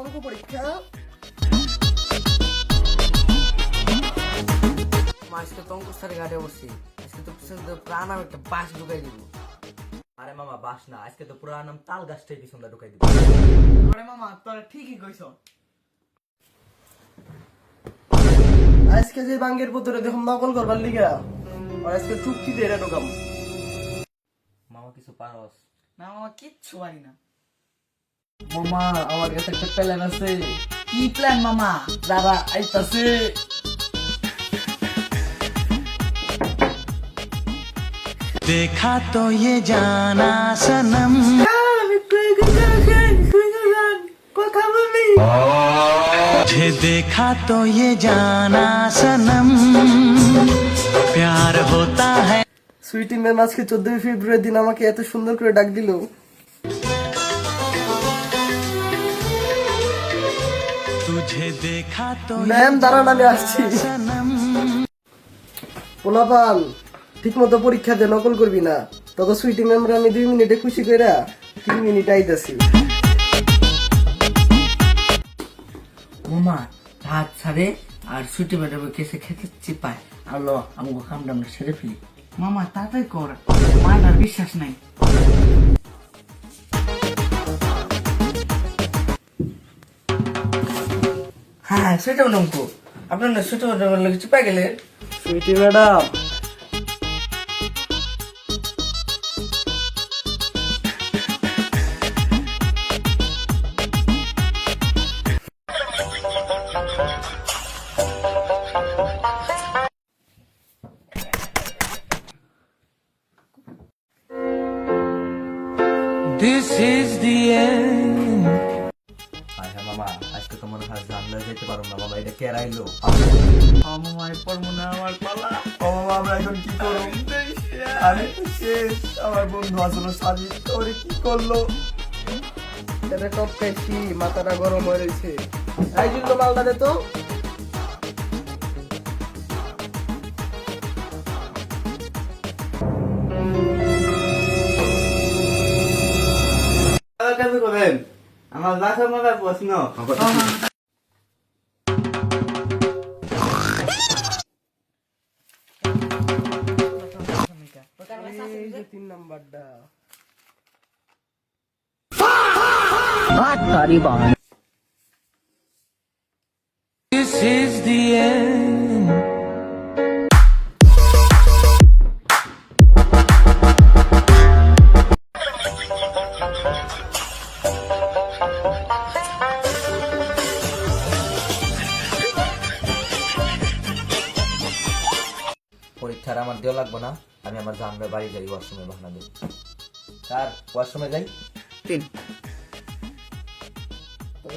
অঙ্ক পরীক্ষা। আজকে তো অঙ্ক স্যারের গাড়ি বসছি, আজকে তো পিছনে প্রাণ আমি একটা বাঁশ ঢুকাই দিব। আরে মামা বাস না, আজকে তো পুরা নাম তাল গাছটাই পিছনটা ঢুকাই দিব। আরে মামা তোরা ঠিকই কইছ। আজকে যে বাঙ্গের পুতুরে দেখুন নকল করবার লিগা, আর আজকে চুক্তি দিয়ে এটা ঢোকাম। মামা কিছু পারস? না মামা কিচ্ছু পারি না। মামা আমার কাছে একটা প্ল্যান আছে। কি প্ল্যান মামা? যারা আইতাছে। देखा तो ये जाना सनम কথা বলবি? मुझे देखा तो ये जाना सनम प्यार होता है। সুইটি ম্যাম আজকে 14 ফেব্রুয়ারি দিন আমাকে এত সুন্দর করে ডাক দিল। तुझे देखा तो ম্যাম দাঁড়ান আমি আসছি। सनम পোলাপান ঠিক মতো পরীক্ষা দে, নকল করবি না। তোকে সুইটি ম্যামরা আমি 2 মিনিটে খুশি কইরা 3 মিনিট আইতাছি। মামা ভাত ছাড়ে আর ছুটি ম্যাডাম কেসে খেতে চিপায়। আলো আমাকে কামটা আমরা সেরে ফেলি। মামা তাড়াতাড়ি কর, মার আর বিশ্বাস নাই। হ্যাঁ সেটা অঙ্ক আপনার না ছুটি ম্যাডাম লাগে চিপাই গেলে। Sweety madam This is the end হ্যাঁ মামা, আজকে তো মনে হয় জানলে যেতে পারো না মামা, এটা কে রাইলো? মামা এরপর মনে হয় আমার পালা। ও মামা আমরা এখন কি করব? আরে শেষ, আমার বন্ধু আসলে সাজিদ করে কি করলো? এটা টপ খাইছি, মাথাটা গরম হয়ে রয়েছে। এই জিল্লো মালটা দে তো। আমার লাখের মজার প্রশ্ন। এই যে 3 নাম্বারটা। This is the end পরীক্ষার আমার দেওয়া লাগবে না, আমি আমার জানবে বাড়ি যাই, ওয়াশরুমে বাহানা দেব। স্যার ওয়াশরুমে যাই। 3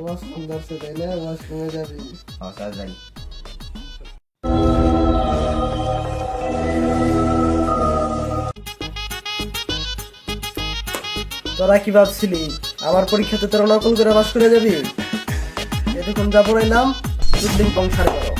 ওয়াশরুম ধরছে তাই না? ওয়াশরুমে যাবি। হ্যাঁ স্যার যাই। তোরা কি ভাবছিলি আমার পরীক্ষাতে তোরা নকল করে পাস করে যাবি? এতক্ষণ যা পড়াইলাম, 2 দিন কম ছাড় করো।